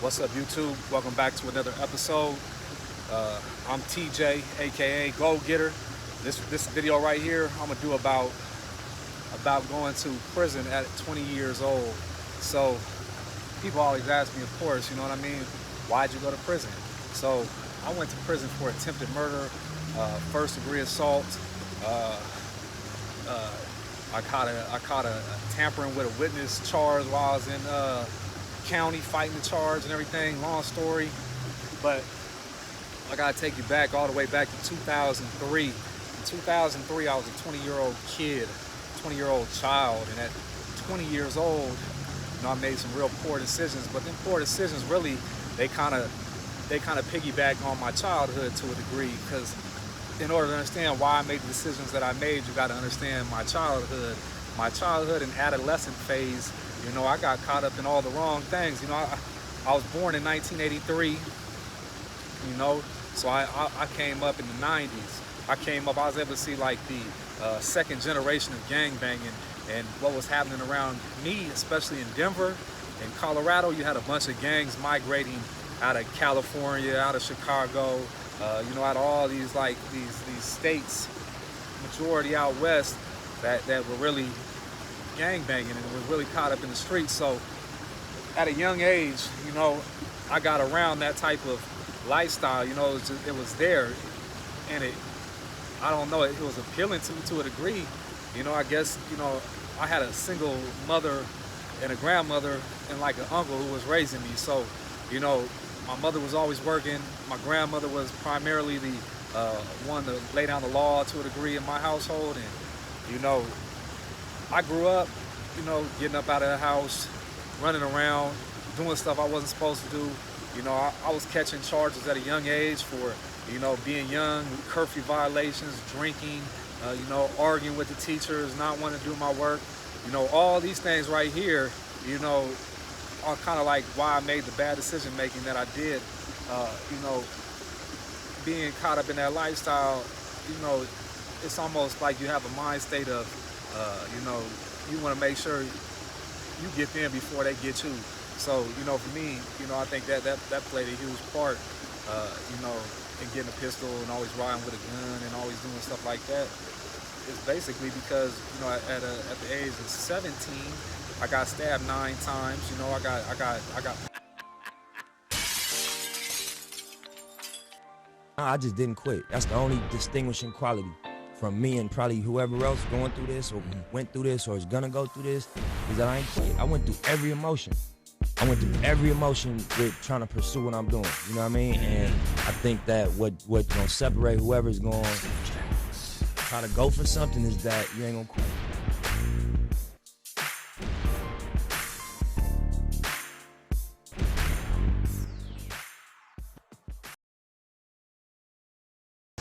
What's up, YouTube? Welcome back to another episode. I'm TJ, aka Go Getter. This video right here, I'm gonna do about going to prison at 20 years old. So people always ask me, of course, you know what I mean? Why'd you go to prison? So I went to prison for attempted murder, first degree assault. Uh, uh, I caught a tampering with a witness charge while I was in county fighting the charge and everything. Long story, but I gotta take you back all the way back to 2003. In 2003, I was a 20-year-old kid, 20-year-old child, and at 20 years old, I made some real poor decisions. But then poor decisions really, they kind of piggyback on my childhood to a degree, because in order to understand why I made the decisions that I made, you got to understand my childhood. My childhood and adolescent phase, I got caught up in all the wrong things. I was born in 1983, so I came up in the 90s. I was able to see like the second generation of gang banging and what was happening around me, especially in Denver. In Colorado, you had a bunch of gangs migrating out of California, out of Chicago, out of all these these states, majority out west, that were really gang banging and were really caught up in the streets. So at a young age, I got around that type of lifestyle. It was there, and I don't know, it was appealing to me to a degree. I guess, I had a single mother and a grandmother and like an uncle who was raising me. So, my mother was always working. My grandmother was primarily the one to lay down the law to a degree in my household. And, I grew up, getting up out of the house, running around, doing stuff I wasn't supposed to do. I was catching charges at a young age for, being young, curfew violations, drinking, arguing with the teachers, not wanting to do my work. All these things right here, are kind of like why I made the bad decision making that I did. Being caught up in that lifestyle, it's almost like you have a mind state of, you want to make sure you get them before they get you. So, for me, I think that played a huge part, in getting a pistol and always riding with a gun and always doing stuff like that. It's basically because, at the age of 17, I got stabbed 9 times. I got. I just didn't quit. That's the only distinguishing quality from me and probably whoever else going through this or went through this or is gonna go through this, is that I ain't quit. I went through every emotion. I went through every emotion with trying to pursue what I'm doing. You know what I mean? And I think that what's gonna separate whoever's gonna try to go for something is that you ain't gonna quit.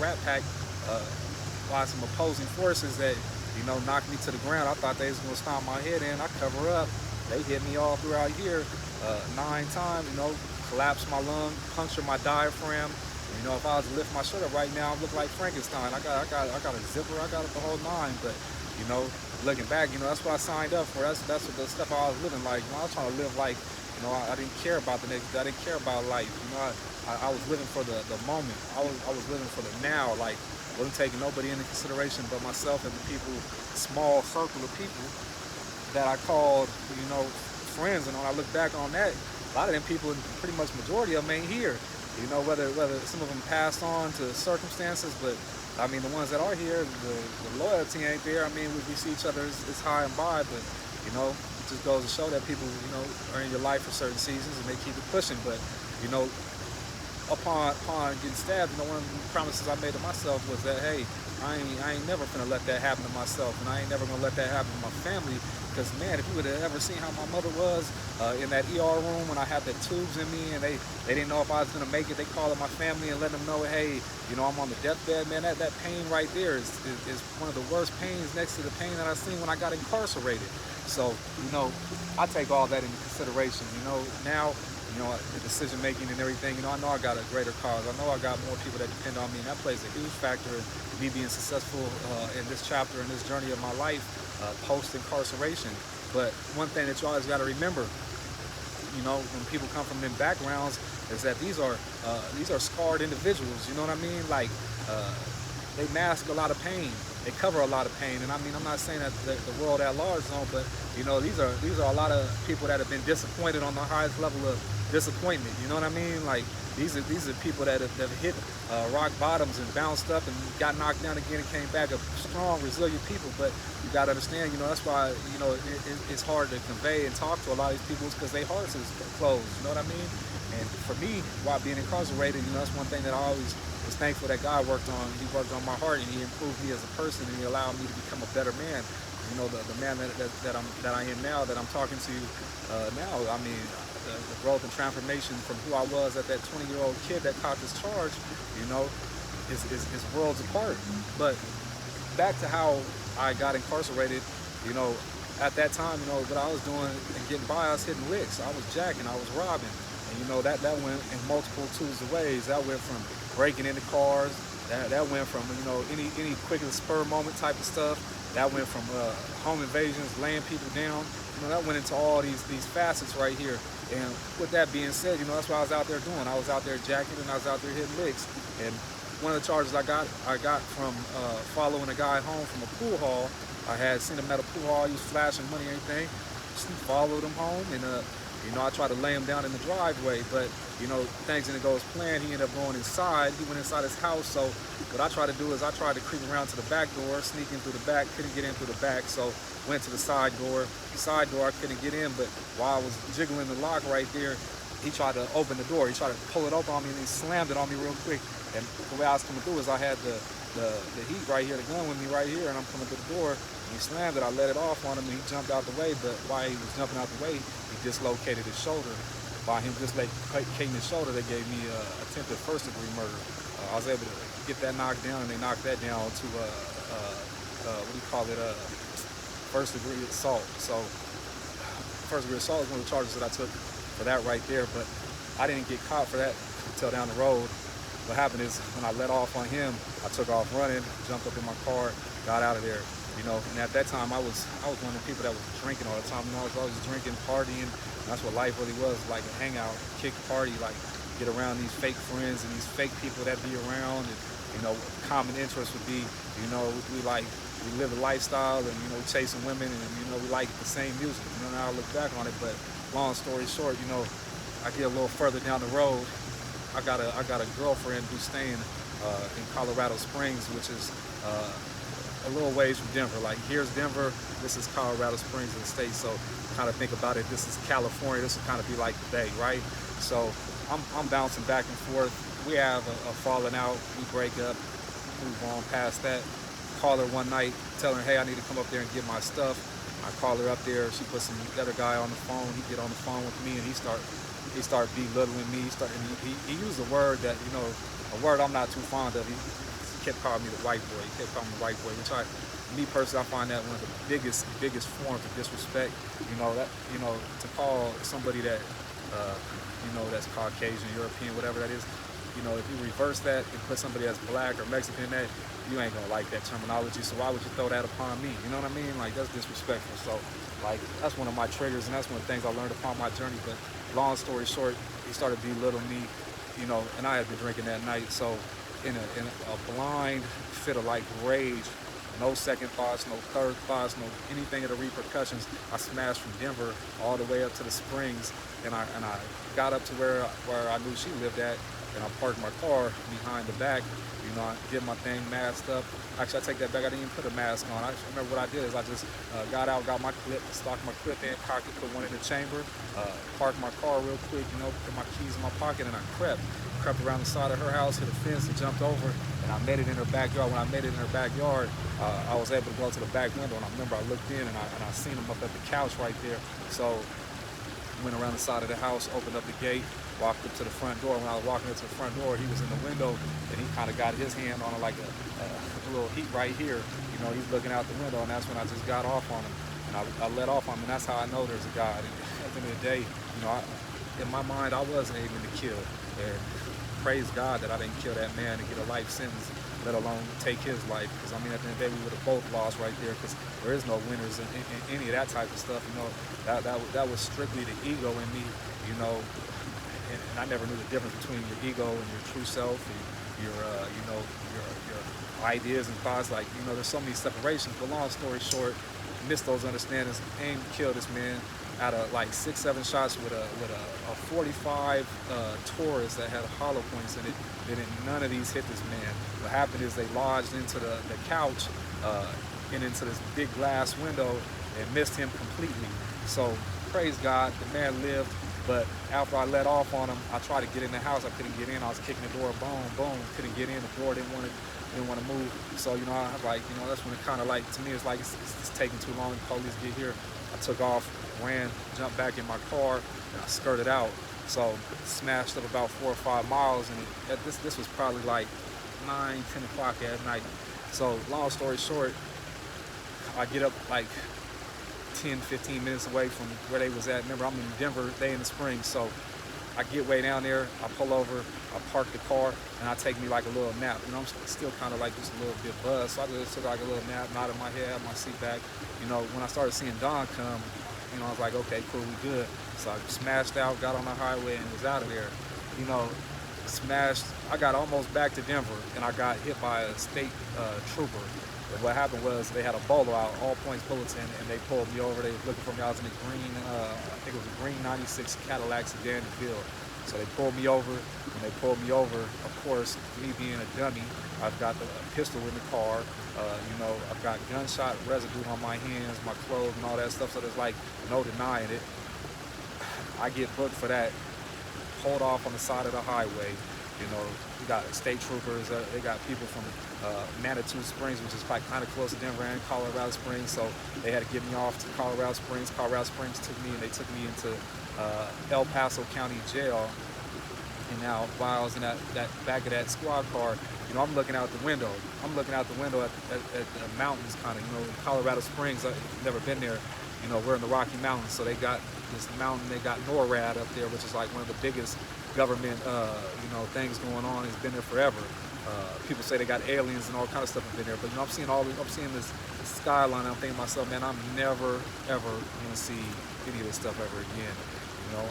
Rat Pack by some opposing forces that, knocked me to the ground. I thought they was gonna stomp my head in. I cover up. They hit me all throughout here 9 times, collapsed my lung, punctured my diaphragm. If I was to lift my shirt up right now, I look like Frankenstein. I got a zipper, I got the whole 9, but looking back, that's what I signed up for. That's what the stuff I was living like. I was trying to live like, I didn't care about the next day. I didn't care about life. I was living for the moment. I was living for the now. Like, wasn't taking nobody into consideration but myself and the people, small circle of people that I called, friends. And when I look back on that, a lot of them people, pretty much majority of them ain't here. Whether some of them passed on to circumstances, but I mean, the ones that are here, the loyalty ain't there. I mean, we see each other as high and by, but it just goes to show that people, are in your life for certain seasons and they keep it pushing. But upon getting stabbed, one of the promises I made to myself was that, hey, I ain't never gonna let that happen to myself, and I ain't never gonna let that happen to my family. Because, man, if you would have ever seen how my mother was in that ER room when I had the tubes in me and they didn't know if I was gonna make it, they called up my family and let them know, hey, I'm on the deathbed, man. That pain right there is one of the worst pains next to the pain that I seen when I got incarcerated. So, I take all that into consideration. Now, the decision making and everything, I know I got a greater cause. I know I got more people that depend on me, and that plays a huge factor in me being successful in this chapter, in this journey of my life, post-incarceration. But one thing that you always got to remember, you know, when people come from them backgrounds, is that these are scarred individuals. You know what I mean? Like they mask a lot of pain. They cover a lot of pain. And I mean, I'm not saying that the world at large don't, but you know, these are a lot of people that have been disappointed on the highest level of disappointment. You know what I mean? Like these are people that have hit rock bottoms and bounced up and got knocked down again and came back. Of strong, resilient people. But you got to understand, you know, that's why, you know, it's hard to convey and talk to a lot of these people because their hearts is closed. You know what I mean? And for me, while being incarcerated, you know, that's one thing that I always was thankful that God worked on. He worked on my heart and he improved me as a person and he allowed me to become a better man. You know, the man that I am now, that I'm talking to now. I mean, the growth and transformation from who I was at that 20-year-old kid that caught this charge, you know, is worlds apart. But back to how I got incarcerated, you know, at that time, you know, what I was doing and getting by, I was hitting licks. I was jacking, I was robbing. And you know, that went in multiple twos of ways. That went from breaking into cars. That went from, you know, any quick and spur moment type of stuff. That went from home invasions, laying people down. You know, that went into all these facets right here. And with that being said, you know, that's what I was out there doing. I was out there jacking and I was out there hitting licks. And one of the charges I got from following a guy home from a pool hall. I had seen him at a pool hall. He was flashing money and everything. Just followed him home and you know, I tried to lay him down in the driveway, but, you know, things didn't go as planned. He ended up going inside. He went inside his house. So what I tried to do is I tried to creep around to the back door, sneak in through the back, couldn't get in through the back. So went to the side door. The side door, I couldn't get in, but while I was jiggling the lock right there, he tried to open the door. He tried to pull it open on me and he slammed it on me real quick. And the way I was coming through is I had the heat right here, the gun with me right here, and I'm coming through the door. And he slammed it. I let it off on him and he jumped out the way, but while he was jumping out the way, he dislocated his shoulder. By him dislocating his shoulder, they gave me attempted first-degree murder. I was able to get that knocked down, and they knocked that down to what do you call it? First-degree assault. So first-degree assault is one of the charges that I took for that right there, but I didn't get caught for that until down the road. What happened is when I let off on him, I took off running, jumped up in my car, got out of there. You know, and at that time I was one of the people that was drinking all the time. You know, I was always drinking, partying. And that's what life really was, like a hangout, kick party, like get around these fake friends and these fake people that be around. And you know, common interest would be, you know, we live a lifestyle and, you know, chasing women and, you know, we like the same music. You know, now I look back on it, but long story short, you know, I get a little further down the road. I got a girlfriend who's staying in Colorado Springs, which is a little ways from Denver. Like here's Denver, this is Colorado Springs in the States. So kind of think about it, this is California, this will kind of be like the Bay, right? So I'm bouncing back and forth. We have a falling out, we break up, move on past that. Call her one night, tell her, hey, I need to come up there and get my stuff. I call her up there, she puts some other guy on the phone, he get on the phone with me and he start belittling me. He used a word that, you know, a word I'm not too fond of. He kept calling me the white boy. He kept calling me the white boy, which me personally, I find that one of the biggest forms of disrespect. You know, that, you know, to call somebody that, you know, that's Caucasian, European, whatever that is, you know, if you reverse that and put somebody that's black or Mexican in that, you ain't gonna like that terminology. So why would you throw that upon me? You know what I mean? Like, that's disrespectful. So, like, that's one of my triggers, and that's one of the things I learned upon my journey. But long story short, he started belittling me, you know, and I had been drinking that night. So in a blind fit of like rage, no second thoughts, no third thoughts, no anything of the repercussions, I smashed from Denver all the way up to the Springs, and I got up to where I knew she lived at, and I parked my car behind the back. You know, I did my thing, masked up. Actually, I take that back. I didn't even put a mask on. I remember what I did is I just got out, got my clip, stocked my clip in, cocked it, put one in the chamber, parked my car real quick, you know, put my keys in my pocket, and I crept around the side of her house, hit a fence, and jumped over, and I made it in her backyard. When I made it in her backyard, I was able to go to the back window, and I remember I looked in, and I seen him up at the couch right there. So went around the side of the house, opened up the gate, walked up to the front door. When I was walking up to the front door, he was in the window, and he kind of got his hand on like a little heat right here. You know, he's looking out the window, and that's when I just got off on him. And I let off on him, and that's how I know there's a God. And at the end of the day, you know, in my mind, I wasn't aiming to kill. And praise God that I didn't kill that man and get a life sentence, let alone take his life. Because, I mean, at the end of the day, we would have both lost right there, because there is no winners in any of that type of stuff. You know, that was strictly the ego in me, you know, and I never knew the difference between your ego and your true self, and your, you know, your ideas and thoughts. Like, you know, there's so many separations. But long story short, missed those understandings, aimed to kill this man out of like 6-7 shots with a 45 Taurus that had hollow points in it. Then none of these hit this man. What happened is they lodged into the couch and into this big glass window and missed him completely. So praise God, the man lived. But after I let off on him, I tried to get in the house. I couldn't get in. I was kicking the door, boom, boom. Couldn't get in. The door didn't want to move. So, you know, I was like, you know, that's when it kind of like, to me, it's like it's taking too long. The police get here. I took off, ran, jumped back in my car, and I skirted out. So smashed up about 4 or 5 miles, and this was probably like 9, 10 o'clock at night. So long story short, I get up like 10, 15 minutes away from where they was at. Remember, I'm in Denver, they in the Springs, so I get way down there, I pull over, I park the car, and I take me like a little nap. You know, I'm still kind of like just a little bit buzzed, so I just took like a little nap, nodded my head, had my seat back. You know, when I started seeing dawn come, you know, I was like, okay, cool, we good. So I smashed out, got on the highway, and was out of there. You know, smashed, I got almost back to Denver, and I got hit by a state trooper. And what happened was they had a bolo out, all points bulletin, and they pulled me over. They were looking for me. I was in a green, I think it was a green 96 Cadillac sedan DeVille. So they pulled me over. When they pulled me over, of course, me being a dummy, I've got the pistol in the car. You know, I've got gunshot residue on my hands, my clothes, and all that stuff. So there's like no denying it. I get booked for that. Pulled off on the side of the highway. You know, we got state troopers. They got people from Manitou Springs, which is like kind of close to Denver, and Colorado Springs. So they had to get me off to Colorado Springs. Colorado Springs took me, and they took me into El Paso County Jail. And now, while I was in that back of that squad car, you know, I'm looking out the window. I'm looking out the window at the mountains, kind of. You know, in Colorado Springs, I've never been there. You know, we're in the Rocky Mountains, so they got this mountain. They got NORAD up there, which is like one of the biggest government, you know, things going on. It's been there forever. People say they got aliens and all kind of stuff have been there, but you know, I'm seeing this skyline. I'm thinking to myself, man, I'm never ever gonna see any of this stuff ever again. You know,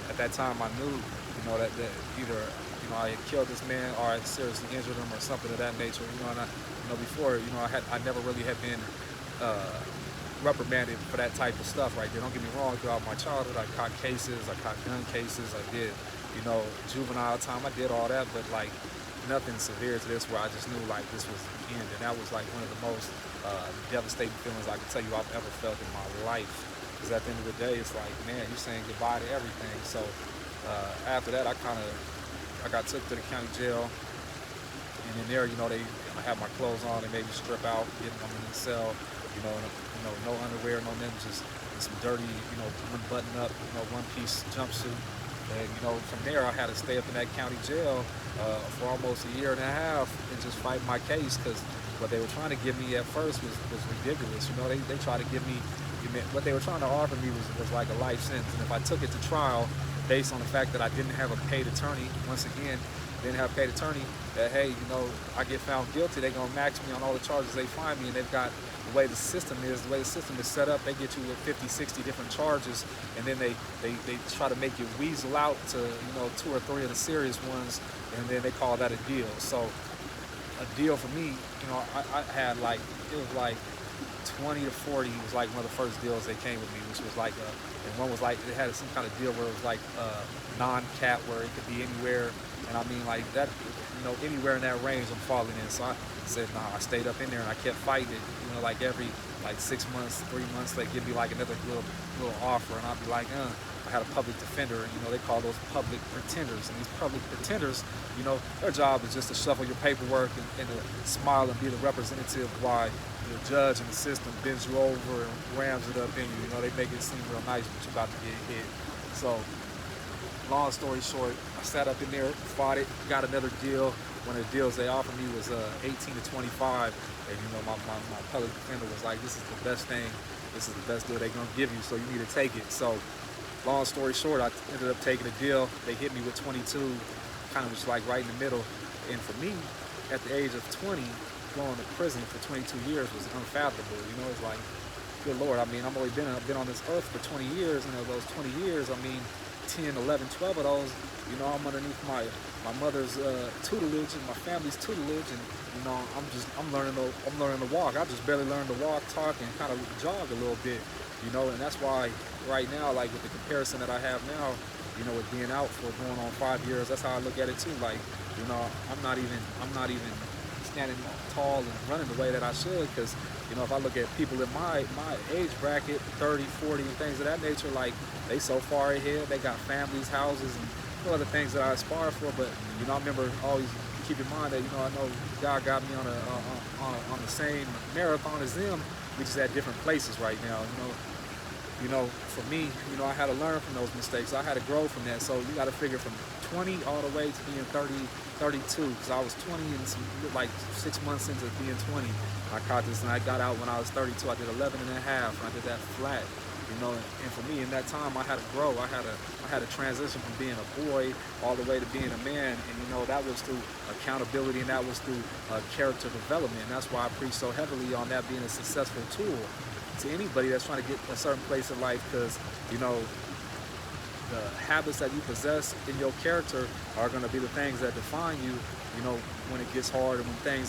at that time I knew, you know, that either, you know, I had killed this man or I seriously injured him or something of that nature. You know, and you know, before, you know, I never really had been reprimanded for that type of stuff right there. Don't get me wrong, throughout my childhood I caught cases, I caught gun cases, I did, you know, juvenile time, I did all that, but like nothing severe to this where I just knew like this was the end. And that was like one of the most devastating feelings I can tell you I've ever felt in my life. Because at the end of the day, it's like, man, you're saying goodbye to everything. So after that, I got took to the county jail. And in there, you know, I had my clothes on, they made me strip out, get them in the cell, you know, no underwear, no nothing, just some dirty, you know, one button up, you know, one-piece jumpsuit. And, you know, from there, I had to stay up in that county jail for almost a year and a half and just fight my case, because what they were trying to give me at first was ridiculous. You know, they tried to give me, what they were trying to offer me was like a life sentence. And if I took it to trial based on the fact that I didn't have a paid attorney, once again, didn't have a paid attorney, that, hey, you know, I get found guilty, they're going to max me on all the charges they find me, and they've got, the way the system is set up, they get you with 50, 60 different charges, and then they try to make you weasel out to, you know, 2 or 3 of the serious ones, and then they call that a deal. So a deal for me, you know, I had like, it was like 20 to 40 was like one of the first deals they came with me, which was like, and one was like, they had some kind of deal where it was like non-cap, where it could be anywhere, and I mean like that, you know, anywhere in that range I'm falling in. So I said, nah, I stayed up in there and I kept fighting it. You know, like every 6 months, 3 months, they give me like another little offer, and I'd be like, I had a public defender, and you know, they call those public pretenders. And these public pretenders, you know, their job is just to shuffle your paperwork and to smile and be the representative why the judge and the system bends you over and rams it up in you. You know, they make it seem real nice, but you're about to get hit. So, long story short, I sat up in there, fought it, got another deal. One of the deals they offered me was 18 to 25, and you know, my public defender was like, this is the best thing, this is the best deal they're gonna give you, so you need to take it. So, long story short, I ended up taking a deal. They hit me with 22, kind of just like right in the middle. And for me, at the age of 20, going to prison for 22 years was unfathomable. You know, it's like, good Lord, I mean, I've only been on this earth for 20 years, and of those 20 years, I mean, 10, 11, 12 of those, you know, I'm underneath my mother's tutelage and my family's tutelage, and you know, I'm learning to walk. I just barely learned to walk, talk, and kind of jog a little bit, you know, and that's why right now, like with the comparison that I have now, you know, with being out for going on 5 years, that's how I look at it too. Like, you know, I'm not even standing tall and running the way that I should, because you know, if I look at people in my age bracket, 30, 40, and things of that nature, like they so far ahead, they got families, houses, and other things that I aspire for. But you know, I remember always keep in mind that, you know, I know God got me on the same marathon as them. We just at different places right now. You know, for me, you know, I had to learn from those mistakes. I had to grow from that. So you got to figure from 20 all the way to being 30, 32, because I was 20 and like 6 months into being 20. I caught this, and I got out when I was 32. I did 11 and a half, and I did that flat. You know, and for me in that time, I had to grow. I had to transition from being a boy all the way to being a man, and you know, that was through accountability, and that was through character development. And that's why I preach so heavily on that being a successful tool to anybody that's trying to get a certain place in life, because you know, the habits that you possess in your character are going to be the things that define you, you know, when it gets hard and when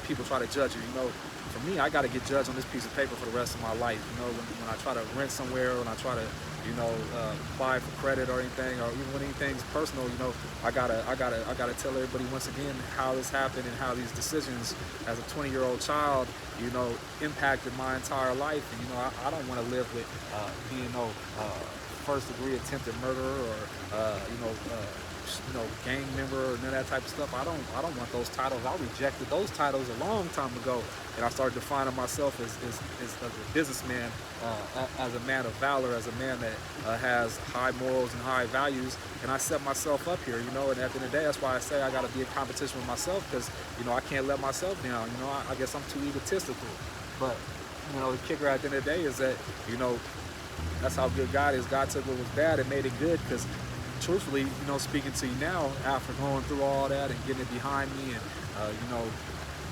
people try to judge you. You know, for me, I got to get judged on this piece of paper for the rest of my life. You know, when I try to rent somewhere, when I try to, you know, apply for credit or anything, or even when anything's personal, you know, I gotta tell everybody once again how this happened and how these decisions as a 20-year-old child, you know, impacted my entire life. And you know, I don't want to live with being no first-degree attempted murderer or you know, gang member or none of that type of stuff. I don't want those titles. I rejected those titles a long time ago, and I started defining myself as a businessman, as a man of valor, as a man that has high morals and high values. And I set myself up here, you know. And at the end of the day, that's why I say I got to be in competition with myself, because you know, I can't let myself down. You know, I guess I'm too egotistical. But you know, the kicker at the end of the day is that, you know, that's how good God is. God took what was bad and made it good, because truthfully, you know, speaking to you now after going through all that and getting it behind me and, you know,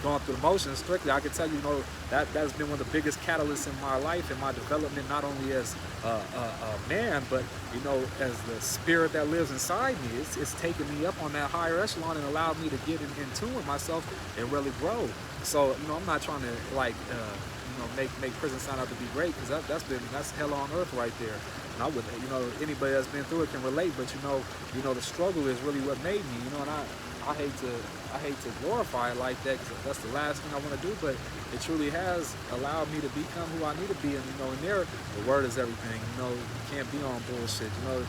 going through the motions strictly, I can tell you, you know, that's been one of the biggest catalysts in my life and my development, not only as a man, but, you know, as the spirit that lives inside me. It's taken me up on that higher echelon and allowed me to get in tune with myself and really grow. So, you know, I'm not trying to, like, you know, make prison sound out to be great, because that's hell on earth right there. And I would, you know, anybody that's been through it can relate. But you know, the struggle is really what made me. You know, and I hate to glorify it like that, because that's the last thing I want to do. But it truly has allowed me to become who I need to be. And you know, in there, the word is everything. You know, you can't be on bullshit. You know,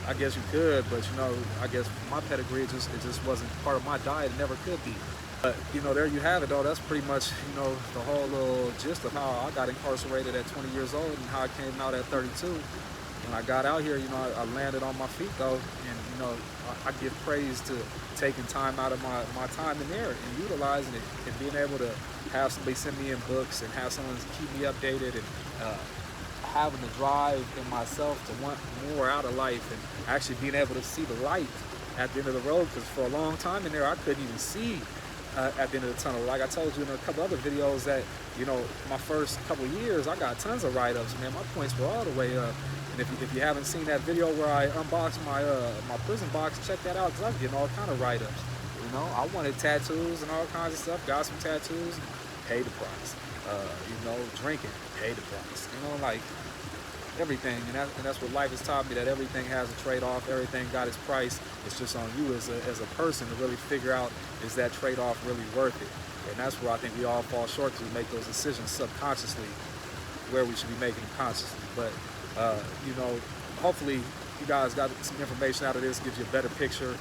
I guess you could, but you know, I guess my pedigree, it just wasn't part of my diet. It never could be. But, you know, there you have it, though. That's pretty much, you know, the whole little gist of how I got incarcerated at 20 years old and how I came out at 32. When I got out here, you know, I landed on my feet, though. And, you know, I give praise to taking time out of my time in there and utilizing it and being able to have somebody send me in books and have someone keep me updated and having the drive in myself to want more out of life and actually being able to see the light at the end of the road. Because for a long time in there, I couldn't even see at the end of the tunnel. Like I told you in a couple other videos that, you know, my first couple of years, I got tons of write-ups, man. My points were all the way up. And if you haven't seen that video where I unboxed my prison box, check that out, because I was getting all kind of write-ups. You know, I wanted tattoos and all kinds of stuff. Got some tattoos, paid the price. You know, drinking, paid the price. You know, like everything. And that's what life has taught me, that everything has a trade-off. Everything got its price. It's just on you as a person to really figure out, is that trade-off really worth it? And that's where I think we all fall short, to make those decisions subconsciously where we should be making them consciously. But, you know, hopefully you guys got some information out of this, gives you a better picture.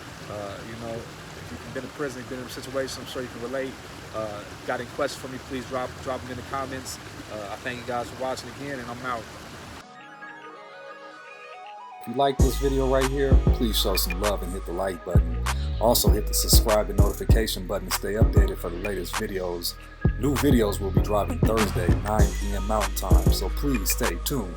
You know, if you've been in prison, been in a situation, I'm sure you can relate. Got any questions for me, please drop them in the comments. I thank you guys for watching again, and I'm out. If you like this video right here, please show some love and hit the like button. Also hit the subscribe and notification button to stay updated for the latest videos. New videos will be dropping Thursday, 9 p.m. Mountain Time, so please stay tuned.